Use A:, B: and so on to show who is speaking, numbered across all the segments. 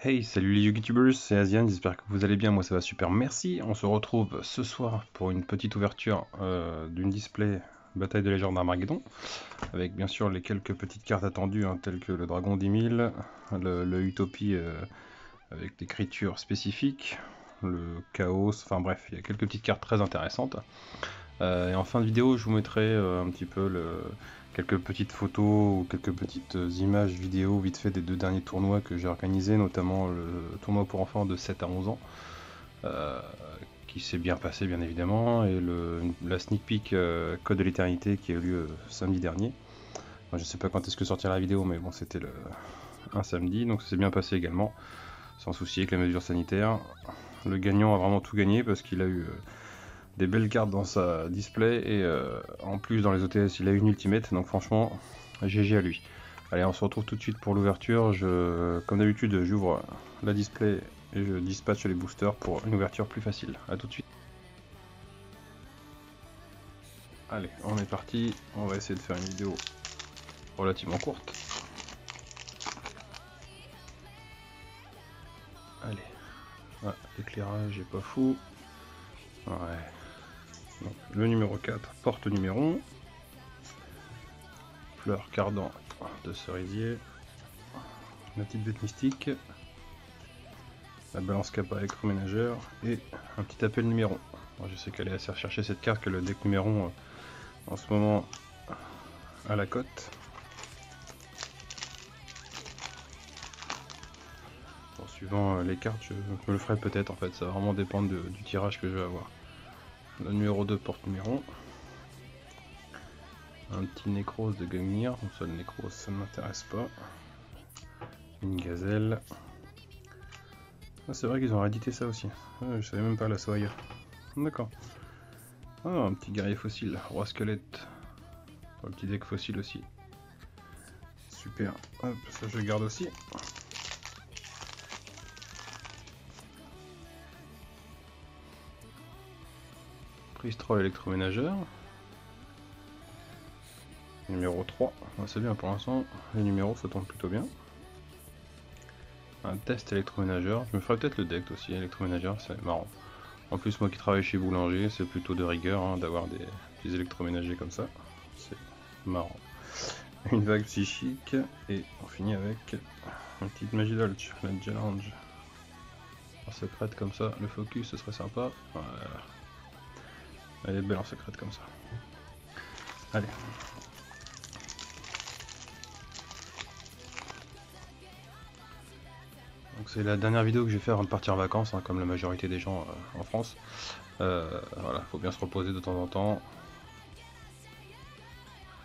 A: Hey, salut les YouTubers, c'est Asian, j'espère que vous allez bien, moi ça va super, merci. On se retrouve ce soir pour une petite ouverture d'une display Bataille de légende d'Armageddon, avec bien sûr les quelques petites cartes attendues, telles que le Dragon 10 000, le Utopie avec l'écriture spécifique, le Chaos, enfin bref, il y a quelques petites cartes très intéressantes. Et en fin de vidéo, je vous mettrai un petit peu quelques petites photos ou quelques petites images vidéo vite fait des deux derniers tournois que j'ai organisés, notamment le tournoi pour enfants de 7 à 11 ans, qui s'est bien passé bien évidemment, et la sneak peek Code de l'éternité qui a eu lieu samedi dernier. Moi, je sais pas quand est-ce que sortira la vidéo, mais bon, c'était un samedi, donc ça s'est bien passé également, sans souci avec les mesures sanitaires. Le gagnant a vraiment tout gagné parce qu'il a eu des belles cartes dans sa display et en plus dans les OTS il a une ultimate, donc franchement GG à lui. Allez, on se retrouve tout de suite pour l'ouverture. Comme d'habitude, j'ouvre la display et je dispatche les boosters pour une ouverture plus facile. A tout de suite. Allez, on est parti, on va essayer de faire une vidéo relativement courte. Allez, ah, l'éclairage est pas fou. Ouais. Donc, le numéro 4, porte numéro. Fleur cardan de cerisier. La petite bête mystique. La balance kappa électroménageur. Et un petit appel numéro. Bon, je sais qu'elle est assez recherchée cette carte, que le deck numéro en ce moment à la cote. Bon, suivant les cartes, je me le ferai peut-être en fait, ça va vraiment dépendre du tirage que je vais avoir. Le numéro 2 porte numéro. Un petit Nécros de Gungnir, donc ça le Nécros ça ne m'intéresse pas. Une gazelle. Ah, c'est vrai qu'ils ont réédité ça aussi, je savais même pas la Soya. D'accord. Ah, un petit guerrier fossile, roi squelette. Un petit deck fossile aussi. Super, hop, ça je garde aussi. Prise 3 électroménageur. Numéro 3, c'est bien pour l'instant, les numéros ça tombe plutôt bien. Un test électroménageur, je me ferai peut-être le deck aussi, électroménageur, c'est marrant. En plus moi qui travaille chez Boulanger, c'est plutôt de rigueur d'avoir des petits électroménagers comme ça, c'est marrant. Une vague psychique, et on finit avec une petite magie dolce, la challenge. En secrète comme ça, le focus ce serait sympa, voilà. Elle est belle en secrète comme ça. Allez. Donc c'est la dernière vidéo que je vais faire avant de partir en vacances, comme la majorité des gens en France. Voilà, faut bien se reposer de temps en temps.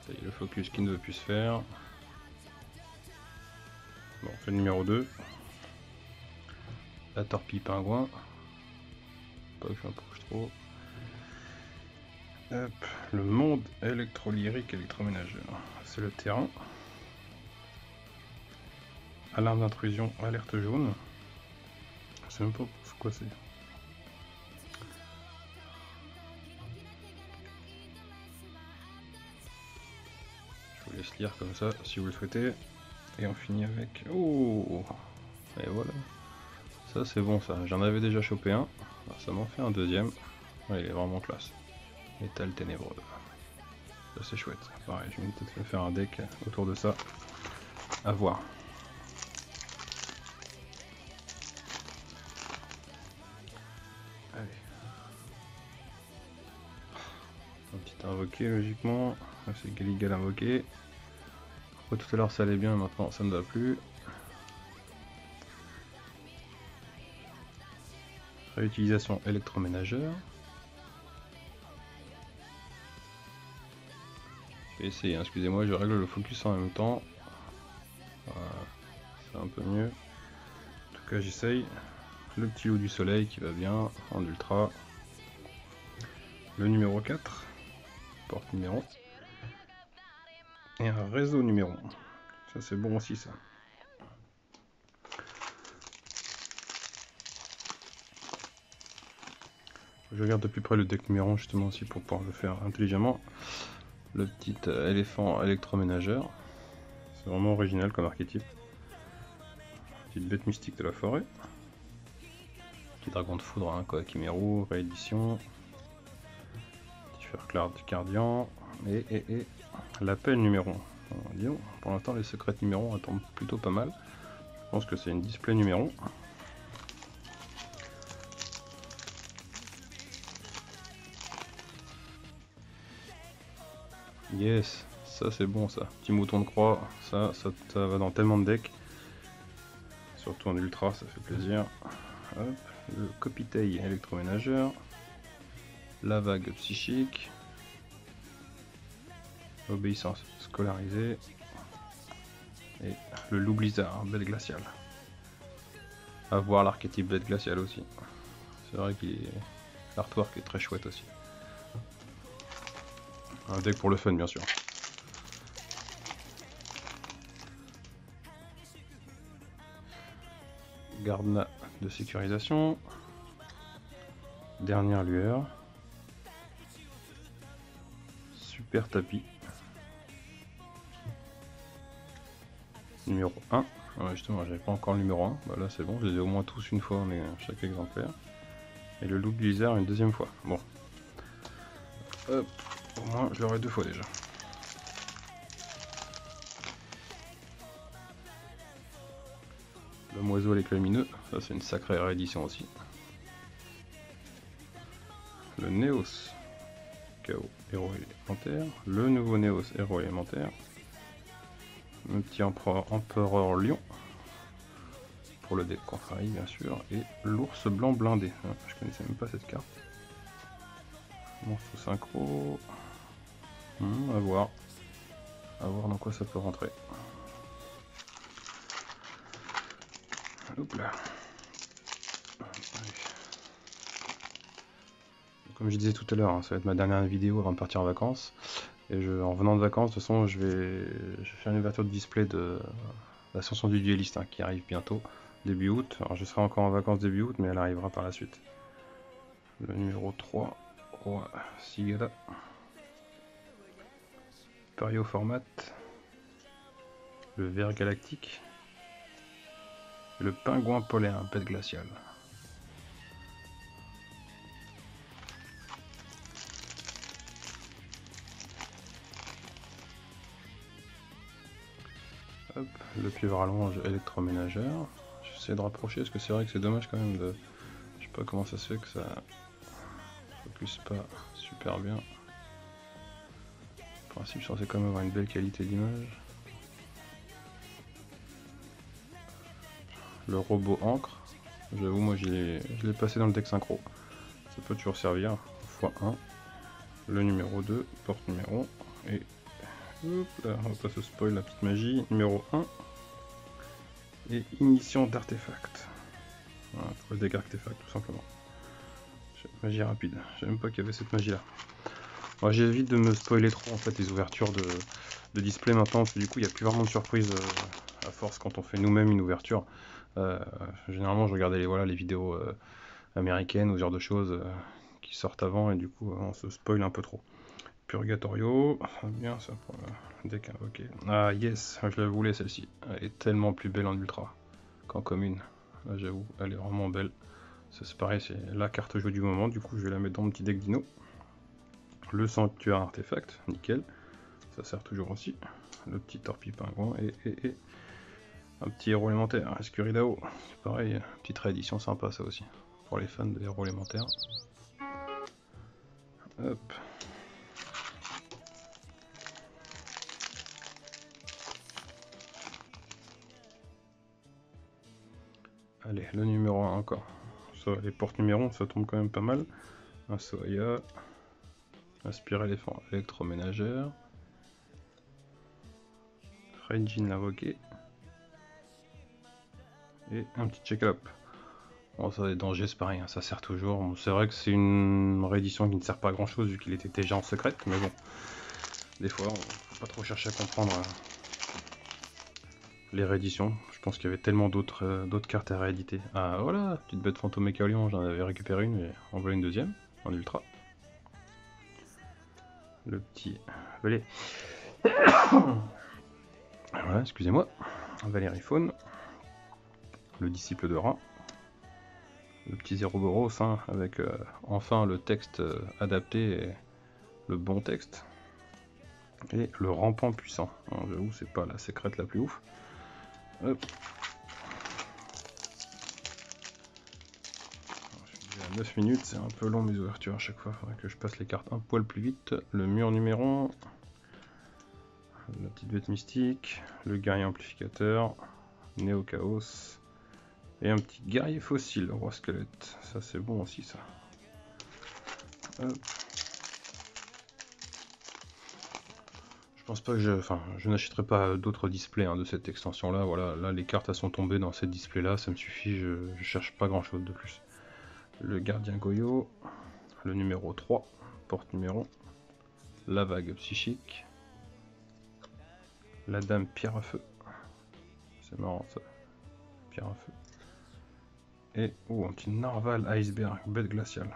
A: Ça y est, le focus qui ne veut plus se faire. Bon, on fait le numéro 2. La torpille pingouin. Pas que je m'approche trop. Hop, le monde électrolyrique électroménageur. C'est le terrain. Alarme d'intrusion, alerte jaune. Je sais même pas quoi c'est. Je vous laisse lire comme ça si vous le souhaitez. Et on finit avec... Oh! Et voilà. Ça c'est bon ça. J'en avais déjà chopé un. Alors, ça m'en fait un deuxième. Ouais, il est vraiment classe. Métal ténébreux. Ça c'est chouette. Pareil, je vais peut-être faire un deck autour de ça. À voir. Allez. Un petit invoqué logiquement. C'est Galigal invoqué. Tout à l'heure ça allait bien, maintenant ça ne va plus. Réutilisation électroménageur. Je vais essayer, excusez-moi, je règle le focus en même temps. Voilà, c'est un peu mieux. En tout cas j'essaye. Le petit loup du soleil qui va bien en ultra. Le numéro 4, porte numéro. Et un réseau numéro. Ça c'est bon aussi ça. Je regarde de plus près le deck numéro justement aussi pour pouvoir le faire intelligemment. Le petit éléphant électroménageur. C'est vraiment original comme archétype. Petite bête mystique de la forêt. Petit dragon de foudre, hein, quoi, Kimeru, réédition. Petit fer cardian. Et l'appel numéro 1. Disons, pour l'instant, les secrets numéro 1 tombent plutôt pas mal. Je pense que c'est une display numéro 1. Yes, ça c'est bon ça. Petit mouton de croix, ça va dans tellement de decks. Surtout en ultra, ça fait plaisir. Hop, le Copitail électroménageur. La vague psychique. Obéissance scolarisée. Et le loup blizzard, bête glaciale. À voir l'archétype bête glaciale aussi. C'est vrai que l'artwork est très chouette aussi. Un deck pour le fun, bien sûr. Garde de sécurisation. Dernière lueur. Super tapis. Numéro 1. Ouais, justement, j'avais pas encore le numéro 1. Bah là, c'est bon, je les ai au moins tous une fois, mais chaque exemplaire. Et le loup blizzard une deuxième fois. Bon. Hop. Au moins, je l'aurai 2 fois déjà. L'homme oiseau avec lumineux, ça c'est une sacrée réédition aussi. Le Néos, Chaos, héros élémentaire. Le nouveau Néos, héros élémentaire. Le petit empereur lion. Pour le deck contrarie bien sûr. Et l'ours blanc blindé. Je connaissais même pas cette carte. Monstre synchro. À voir. À voir dans quoi ça peut rentrer. Hop là. Comme je disais tout à l'heure, hein, ça va être ma dernière vidéo avant de partir en vacances. Et en revenant de vacances, de toute façon, je vais faire une ouverture de display de l'ascension du dueliste hein, qui arrive bientôt, début août. Alors je serai encore en vacances début août, mais elle arrivera par la suite. Le numéro 3, Roi Sigala. Perio format. Le ver galactique. Et le pingouin polaire, bête glaciale. Hop, le pieuvre rallonge électroménageur. J'essaie de rapprocher parce que c'est vrai que c'est dommage quand même de... Je sais pas comment ça se fait que ça focus pas super bien. En principe, je pensais quand même avoir une belle qualité d'image. Le robot encre. J'avoue, moi je l'ai passé dans le deck synchro. Ça peut toujours servir. x1. Le numéro 2, porte numéro. Et hop là, on va pas se spoil la petite magie. Numéro 1. Et ignition d'artefact. Voilà, pour le deck artefact tout simplement. Magie rapide. Je savais même pas qu'il y avait cette magie là. Moi j'évite de me spoiler trop en fait les ouvertures de display maintenant parce que du coup il n'y a plus vraiment de surprise à force quand on fait nous-mêmes une ouverture. Généralement je regardais les vidéos américaines ou ce genre de choses qui sortent avant et du coup on se spoil un peu trop. Purgatorio, bien ça pour le deck invoqué. Ah yes, je la voulais celle-ci. Elle est tellement plus belle en ultra qu'en commune. Là j'avoue, elle est vraiment belle. Ça c'est pareil, c'est la carte jeu du moment, du coup je vais la mettre dans mon petit deck dino. Le sanctuaire artefact, nickel. Ça sert toujours aussi. Le petit torpille pingouin et un petit héros élémentaire, Escuridao. C'est pareil, petite réédition sympa ça aussi. Pour les fans de héros élémentaires. Hop. Allez, le numéro 1 encore. Ça, les portes numéro 1, ça tombe quand même pas mal. Un Soya. Aspire éléphant électroménageur. Freijin l'invoqué. Et un petit check-up. Bon, ça, les dangers, c'est pareil, hein, ça sert toujours. Bon, c'est vrai que c'est une réédition qui ne sert pas à grand chose vu qu'il était déjà en secrète, mais bon, des fois, on faut pas trop chercher à comprendre les rééditions. Je pense qu'il y avait tellement d'autres cartes à rééditer. Ah voilà, petite bête fantôme Mécalion, j'en avais récupéré une et en voilà une deuxième, en ultra. Le petit Valet. Voilà, excusez-moi. Valérie Faune. le disciple de Ra. Le petit Zéroboros, hein, avec enfin le texte adapté et le bon texte. Et le rampant puissant. J'avoue, c'est pas la secrète la plus ouf. Hop. Je suis à 9 minutes, c'est un peu long mes ouvertures à chaque fois. Faudrait que je passe les cartes un poil plus vite. Le mur numéro, la petite bête mystique, le guerrier amplificateur, Néo Chaos, et un petit guerrier fossile, roi squelette. Ça c'est bon aussi ça. Hop. Je pense pas que je n'achèterai pas d'autres displays de cette extension là. Voilà, là les cartes elles sont tombées dans ces displays là, ça me suffit, je cherche pas grand chose de plus. Le gardien Goyo, le numéro 3, porte numéro, la vague psychique, la dame pierre à feu, c'est marrant ça, pierre à feu, et un petit narval iceberg, bête glaciale,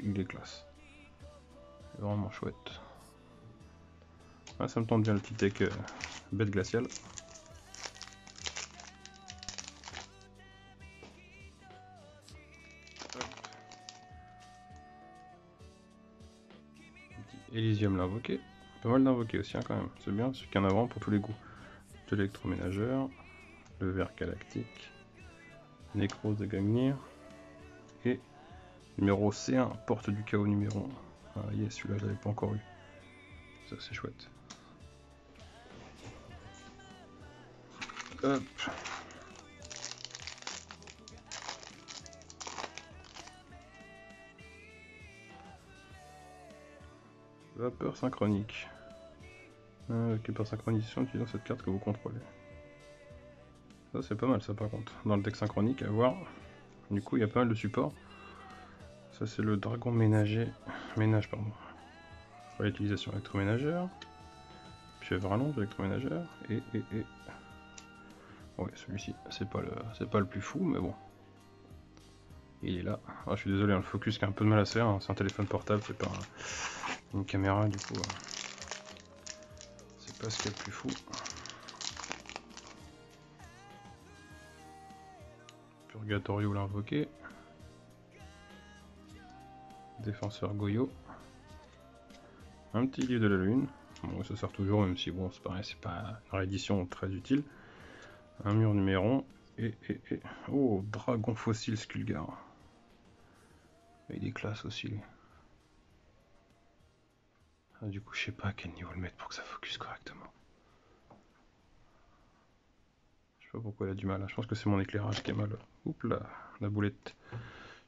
A: il est classe, c'est vraiment chouette. Ah, ça me tente bien le petit deck bête glaciale. Elysium l'invoqué, pas mal d'invoquer aussi quand même, c'est bien, c'est qu'un avant pour tous les goûts. De l'électroménageur, le ver galactique, Nécrose de Gagnir, et numéro C1, porte du chaos numéro 1. Ah yes, celui-là je l'avais pas encore eu, ça c'est chouette. Hop. Vapeur synchronique. Ok, par synchronisation utilisant cette carte que vous contrôlez. Ça c'est pas mal ça par contre. Dans le deck synchronique, à voir. Du coup il y a pas mal de supports. Ça c'est le dragon ménage pardon. Pour l'utilisation électroménagère. Pieuvre allonge électroménagère. Et. Ouais, celui-ci, c'est pas le plus fou, mais bon. Il est là. Ah, je suis désolé, le focus qui a un peu de mal à se faire. C'est un téléphone portable, c'est pas une caméra, du coup. C'est pas ce qu'il y a de plus fou. Purgatorio l'invoqué. Défenseur Goyo. Un petit livre de la lune. Bon, ça sert toujours, même si bon, c'est pareil, c'est pas une réédition très utile. Un mur numéro. Oh, dragon fossile Skulgar. Il est classe aussi lui. Ah, du coup, je sais pas à quel niveau le mettre pour que ça focus correctement. Je sais pas pourquoi il a du mal. Je pense que c'est mon éclairage qui est mal. Oups là, la boulette.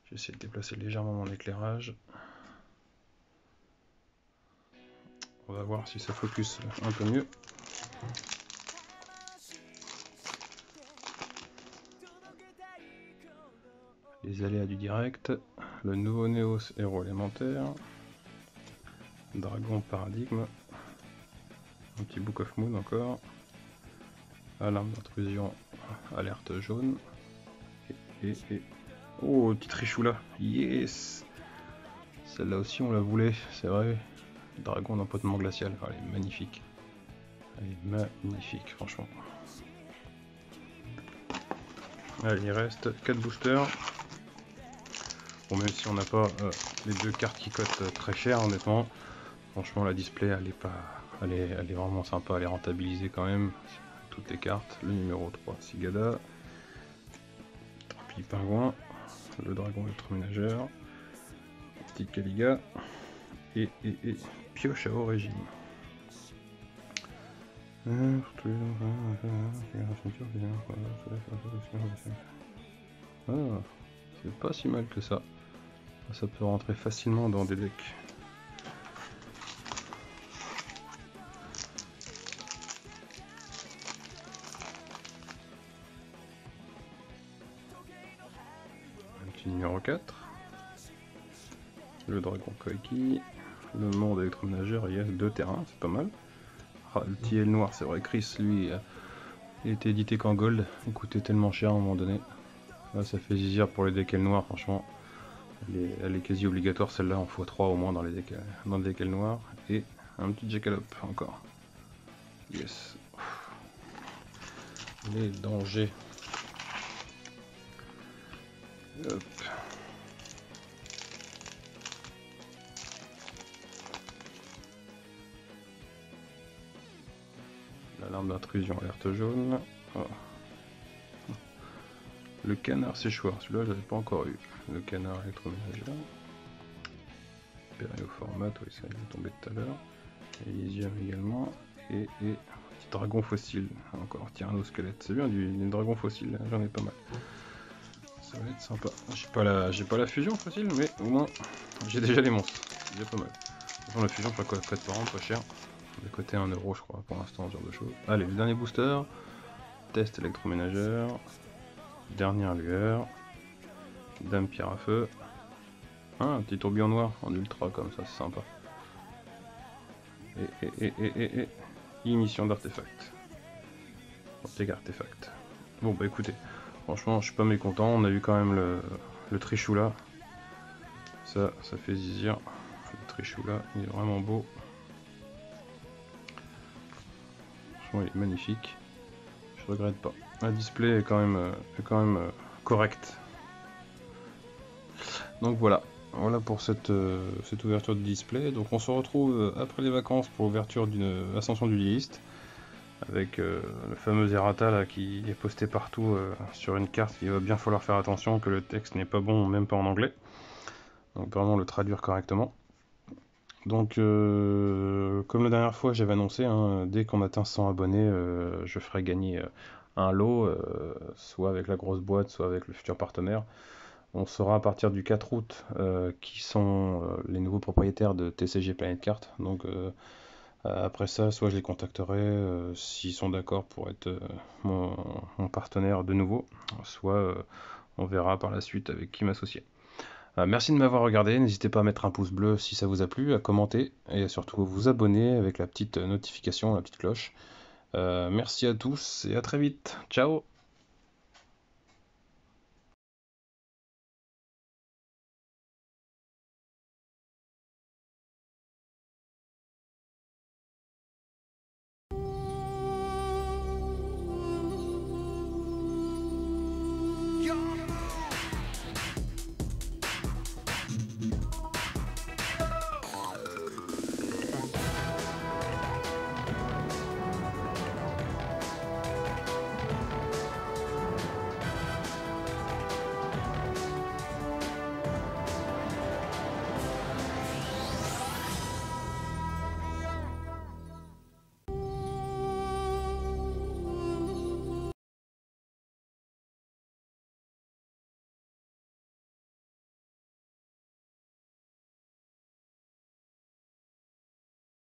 A: J'ai essayé de déplacer légèrement mon éclairage. On va voir si ça focus un peu mieux. Les aléas du direct, le nouveau Néos héros élémentaire, dragon paradigme, un petit Book of Moon encore, alarme d'intrusion, alerte jaune, oh, petite Richoula, yes, celle-là aussi on la voulait, c'est vrai, dragon d'empotement glacial, elle est magnifique, franchement. Allez, il reste 4 boosters. Bon, même si on n'a pas les deux cartes qui cotent très cher, honnêtement, franchement la display elle est vraiment sympa, elle est rentabilisée quand même. Toutes les cartes, le numéro 3 Sigada, Trapi Pingouin, le dragon électroménageur, petit Caliga et pioche à haut régime. Ah, c'est pas si mal que ça. Ça peut rentrer facilement dans des decks. Un petit numéro 4. Le dragon Koiki. Le monde électroménageur, il y a 2 terrains, c'est pas mal. Ah, le petit L noir, c'est vrai, Chris, lui, il était édité qu'en gold. Il coûtait tellement cher à un moment donné. Là, ça fait zizir pour les decks L noir, franchement. Elle est quasi obligatoire celle-là en x3 au moins dans les decks L noirs. Et un petit Jackalope encore. Yes. Les dangers. Hop. L'alarme d'intrusion, alerte jaune. Oh. Le canard séchoir, celui-là je l'avais pas encore eu. Le canard électroménager. Périoformat, oui, ça il est tombé tout à l'heure. Elysium également. Et petit dragon fossile. Encore, tyrannosquelette. C'est bien du dragon fossile, j'en ai pas mal. Ça va être sympa. J'ai pas la fusion fossile, mais au moins j'ai déjà les monstres. C'est déjà pas mal. De toute façon, la fusion, je crois, 4 par an, pas cher. De côté 1 euro, je crois, pour l'instant, ce genre de choses. Allez, le dernier booster. Test électroménageur. Dernière lueur. Dame pierre à feu. Ah, un petit tourbillon noir en ultra, comme ça, c'est sympa. Et émission d'artefact. Artefact. Bon, bah écoutez, franchement, je suis pas mécontent. On a eu quand même le Trichoula. Ça fait zizir. Le Trichoula, il est vraiment beau. Franchement, il est magnifique. Je regrette pas. Le display est quand même correct. Donc voilà. Voilà pour cette ouverture de display. Donc on se retrouve après les vacances pour l'ouverture d'une ascension du dueliste. Avec le fameux errata là, qui est posté partout sur une carte. Il va bien falloir faire attention que le texte n'est pas bon, même pas en anglais. Donc vraiment le traduire correctement. Donc comme la dernière fois j'avais annoncé, hein, dès qu'on atteint 100 abonnés, je ferai gagner un lot, soit avec la grosse boîte, soit avec le futur partenaire. On saura à partir du 4 août qui sont les nouveaux propriétaires de TCG Planet Card. Donc après ça, soit je les contacterai s'ils sont d'accord pour être mon partenaire de nouveau, soit on verra par la suite avec qui m'associer. Merci de m'avoir regardé, n'hésitez pas à mettre un pouce bleu si ça vous a plu, à commenter et surtout vous abonner avec la petite notification, la petite cloche. Merci à tous et à très vite. Ciao!